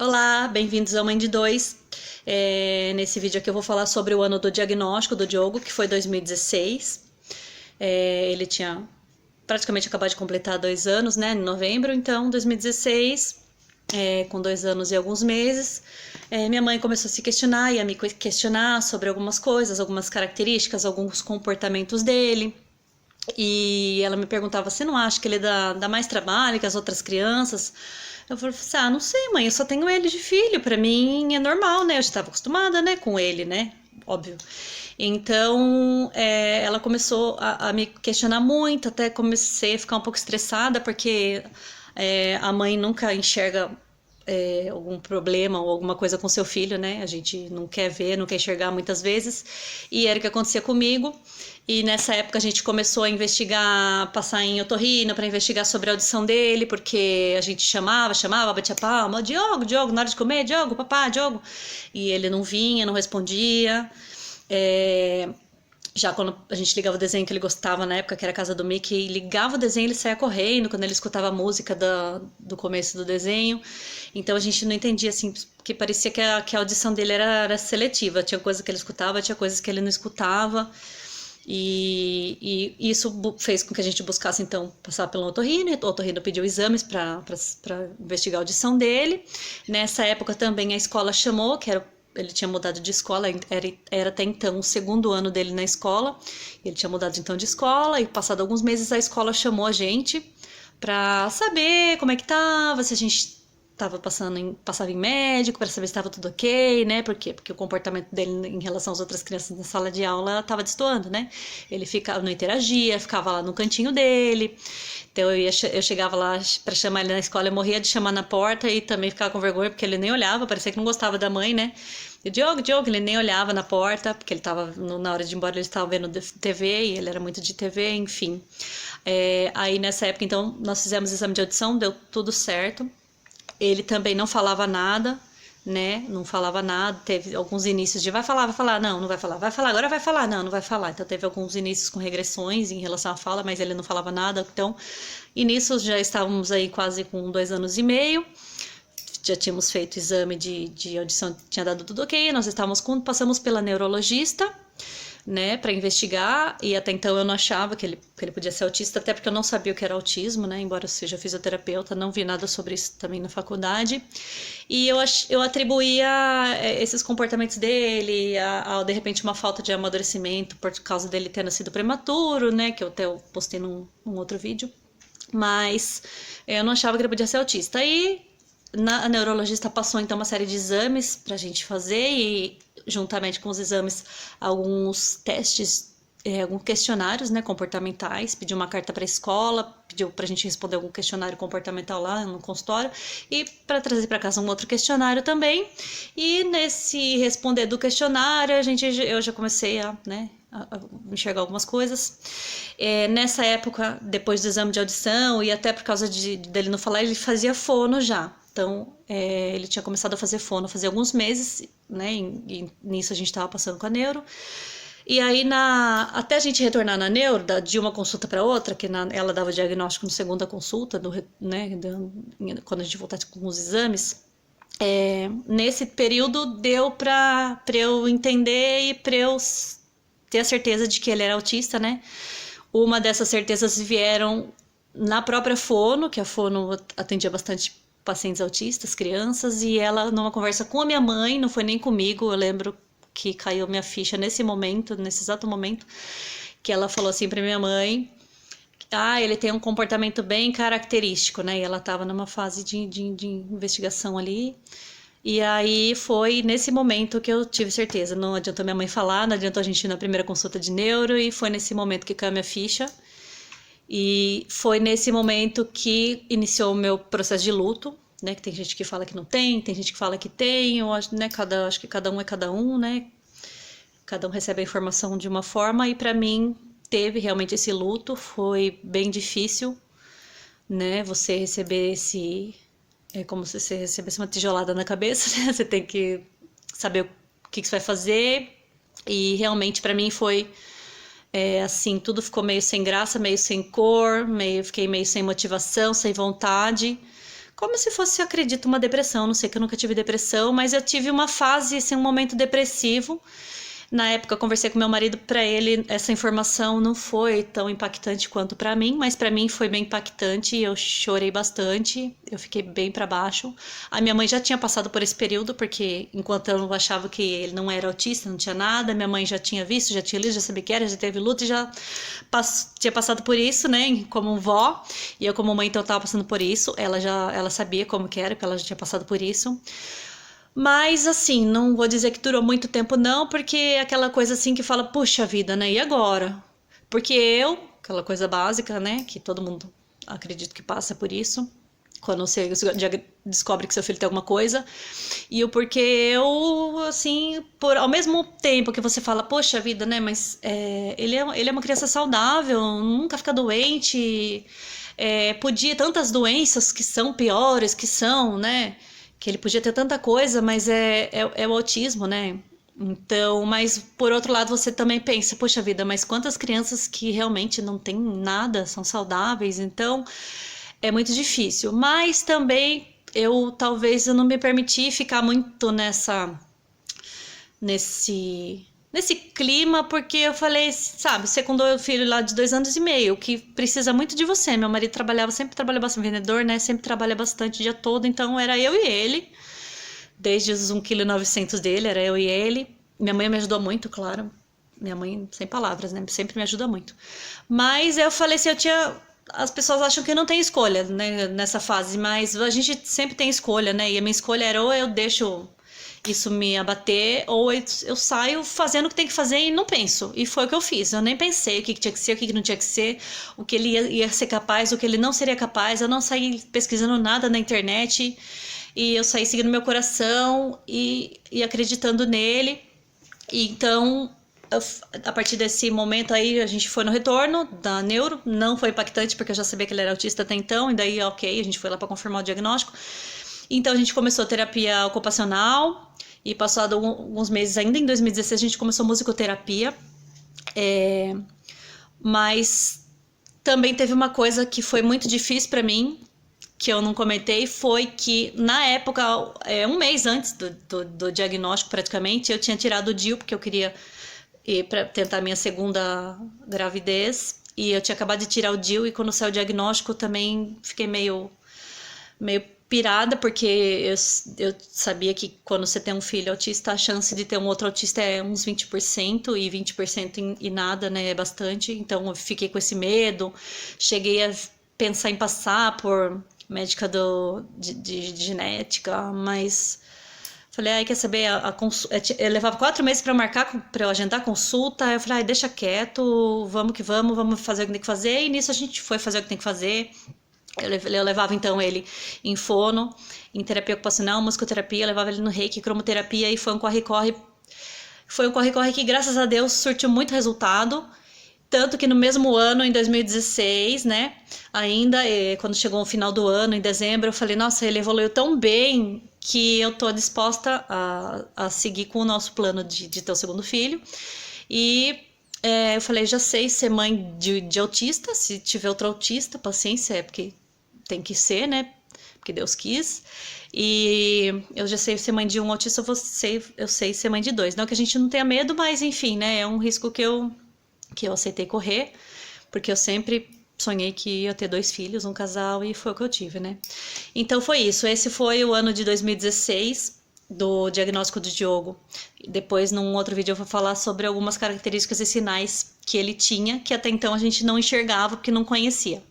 Olá, bem-vindos ao Mãe de Dois. Nesse vídeo aqui eu vou falar sobre o ano do diagnóstico do Diogo, que foi 2016. Ele tinha praticamente acabado de completar 2 anos, né, em novembro, então 2016, com 2 anos e alguns meses, minha mãe começou a se questionar e a me questionar sobre algumas coisas, algumas características, alguns comportamentos dele. E ela me perguntava: você não acha que ele dá mais trabalho que as outras crianças? Eu falei assim: não sei, mãe, eu só tenho ele de filho, pra mim é normal, né? Eu já estava acostumada, né, com ele, né? Óbvio. Então, ela começou a me questionar muito, até comecei a ficar um pouco estressada, porque a mãe nunca enxerga algum problema ou alguma coisa com seu filho, né? A gente não quer ver, não quer enxergar muitas vezes. E era o que acontecia comigo. E nessa época a gente começou a investigar, passar em otorrino para investigar sobre a audição dele, porque a gente chamava, batia palma: Diogo, Diogo, na hora de comer, Diogo, papá, Diogo. E ele não vinha, não respondia. É, Já quando a gente ligava o desenho que ele gostava na época, que era a Casa do Mickey, ligava o desenho, ele saía correndo quando ele escutava a música do começo do desenho. Então a gente não entendia, assim, que parecia que a audição dele era seletiva. Tinha coisas que ele escutava, tinha coisas que ele não escutava. E isso fez com que a gente buscasse, então, passar pelo otorrino. O otorrino pediu exames para investigar a audição dele. Nessa época também a escola chamou, ele tinha mudado de escola, era até então o segundo ano dele na escola. Ele tinha mudado então de escola e passado alguns meses a escola chamou a gente para saber como é que tava, se a gente passava em médico para saber se estava tudo ok, né? Por quê? Porque o comportamento dele em relação às outras crianças na sala de aula estava destoando, né? Ele ficava, não interagia, ficava lá no cantinho dele. Então eu chegava lá para chamar ele na escola, eu morria de chamar na porta e também ficava com vergonha porque ele nem olhava, parecia que não gostava da mãe, né? E Diogo, ele nem olhava na porta, porque ele estava, na hora de ir embora, ele estava vendo TV e ele era muito de TV, enfim. Aí nessa época, então, nós fizemos exame de audição, deu tudo certo. Ele também não falava nada, né? Não falava nada. Teve alguns inícios de vai falar, não, não vai falar, vai falar, agora vai falar, não, não vai falar. Então teve alguns inícios com regressões em relação à fala, mas ele não falava nada. Então, inícios já estávamos aí quase com 2 anos e meio. Já tínhamos feito exame de audição, tinha dado tudo ok. Nós passamos pela neurologista, né, para investigar, e até então eu não achava que ele podia ser autista, até porque eu não sabia o que era autismo, né, embora eu seja fisioterapeuta, não vi nada sobre isso também na faculdade, e eu atribuía esses comportamentos dele a de repente uma falta de amadurecimento por causa dele ter nascido prematuro, né, que eu até postei num outro vídeo, mas eu não achava que ele podia ser autista. Aí a neurologista passou então uma série de exames para a gente fazer e juntamente com os exames alguns testes, alguns questionários, né, comportamentais, pediu uma carta para a escola, pediu para a gente responder algum questionário comportamental lá no consultório e para trazer para casa um outro questionário também. E nesse responder do questionário eu já comecei a enxergar algumas coisas. Nessa época, depois do exame de audição e até por causa dele não falar, ele fazia fono já. Então, ele tinha começado a fazer fono fazia alguns meses, né? E nisso a gente estava passando com a neuro. E aí, até a gente retornar na neuro, de uma consulta para outra, que ela dava diagnóstico na segunda consulta, né? Quando a gente voltasse com os exames, nesse período deu para eu entender e para eu ter a certeza de que ele era autista, né? Uma dessas certezas vieram na própria fono, que a fono atendia bastante pacientes autistas, crianças, e ela, numa conversa com a minha mãe, não foi nem comigo, eu lembro que caiu minha ficha nesse momento, nesse exato momento, que ela falou assim pra minha mãe: ele tem um comportamento bem característico, né? E ela estava numa fase de investigação ali. E aí foi nesse momento que eu tive certeza. Não adiantou minha mãe falar, não adiantou a gente ir na primeira consulta de neuro, e foi nesse momento que caiu minha ficha. E foi nesse momento que iniciou o meu processo de luto, né? Que tem gente que fala que não tem gente que fala que tem, eu acho, né? Acho que cada um é cada um, né? Cada um recebe a informação de uma forma, e para mim teve realmente esse luto, foi bem difícil, né? Você receber é como se você recebesse uma tijolada na cabeça, né? Você tem que saber o que você vai fazer, e realmente para mim foi assim, tudo ficou meio sem graça, meio sem cor, fiquei meio sem motivação, sem vontade. como se fosse, eu acredito, uma depressão. Não sei que eu nunca tive depressão, mas eu tive uma fase, assim, um momento depressivo. Na época eu conversei com meu marido, para ele essa informação não foi tão impactante quanto para mim, mas para mim foi bem impactante, eu chorei bastante, eu fiquei bem para baixo. A minha mãe já tinha passado por esse período, porque enquanto eu achava que ele não era autista, não tinha nada, minha mãe já tinha visto, já tinha lido, já sabia que era, já teve luta e já tinha passado por isso, né, como vó, e eu como mãe então estava passando por isso, ela sabia como que era, porque ela já tinha passado por isso. Mas assim, não vou dizer que durou muito tempo não, porque é aquela coisa assim que fala, puxa vida, né? E agora? Porque aquela coisa básica, né? Que todo mundo acredito que passa por isso, quando você descobre que seu filho tem alguma coisa. E o porquê assim, ao mesmo tempo que você fala, poxa vida, né? Mas ele é uma criança saudável, nunca fica doente, podia tantas doenças que são piores, que são, né? Que ele podia ter tanta coisa, mas é o autismo, né? Então, mas por outro lado você também pensa, poxa vida, mas quantas crianças que realmente não têm nada, são saudáveis, então é muito difícil. Mas também talvez eu não me permiti ficar muito nesse clima, porque eu falei, sabe, secundou o filho lá de 2 anos e meio, que precisa muito de você. Meu marido sempre trabalhou bastante, vendedor, né? Sempre trabalha bastante o dia todo, então era eu e ele. Desde os 1,9 kg dele, era eu e ele. Minha mãe me ajudou muito, claro. Minha mãe, sem palavras, né? Sempre me ajuda muito. Mas eu falei assim, as pessoas acham que não tem escolha, né, nessa fase, mas a gente sempre tem escolha, né? E a minha escolha era ou eu deixo isso me abater, ou eu saio fazendo o que tem que fazer e não penso. E foi o que eu fiz. Eu nem pensei o que tinha que ser, o que não tinha que ser, o que ele ia ser capaz, o que ele não seria capaz. Eu não saí pesquisando nada na internet, e eu saí seguindo meu coração e acreditando nele. E então, a partir desse momento aí, a gente foi no retorno da neuro. Não foi impactante, porque eu já sabia que ele era autista até então, e daí, ok, a gente foi lá para confirmar o diagnóstico. Então a gente começou terapia ocupacional e passado alguns meses, ainda em 2016, a gente começou musicoterapia. Mas também teve uma coisa que foi muito difícil para mim, que eu não comentei, foi que na época, um mês antes do diagnóstico praticamente, eu tinha tirado o DIU, porque eu queria ir para tentar minha segunda gravidez, e eu tinha acabado de tirar o DIU, e quando saiu o diagnóstico também fiquei meio pirada, porque eu sabia que quando você tem um filho autista, a chance de ter um outro autista é uns 20%, e 20% e nada, né, é bastante. Então eu fiquei com esse medo, cheguei a pensar em passar por médica de genética, mas falei, ai, quer saber, eu levava 4 meses para eu agendar a consulta, aí eu falei, ai, deixa quieto, vamos que vamos fazer o que tem que fazer, e nisso a gente foi fazer o que tem que fazer. Eu levava então ele em fono, em terapia ocupacional, musicoterapia, levava ele no reiki, cromoterapia, e foi um corre-corre. Foi um corre-corre que, graças a Deus, surtiu muito resultado. Tanto que no mesmo ano, em 2016, né, ainda, quando chegou o final do ano, em dezembro, eu falei, nossa, ele evoluiu tão bem que eu tô disposta a seguir com o nosso plano de ter o segundo filho. E eu falei, já sei ser mãe de autista, se tiver outro autista, paciência, porque tem que ser, né? Porque Deus quis. E eu já sei ser mãe de um autista, eu sei ser mãe de 2. Não que a gente não tenha medo, mas enfim, né? É um risco que eu aceitei correr, porque eu sempre sonhei que ia ter 2 filhos, um casal, e foi o que eu tive, né? Então foi isso. Esse foi o ano de 2016 do diagnóstico do Diogo. Depois, num outro vídeo, eu vou falar sobre algumas características e sinais que ele tinha, que até então a gente não enxergava porque não conhecia.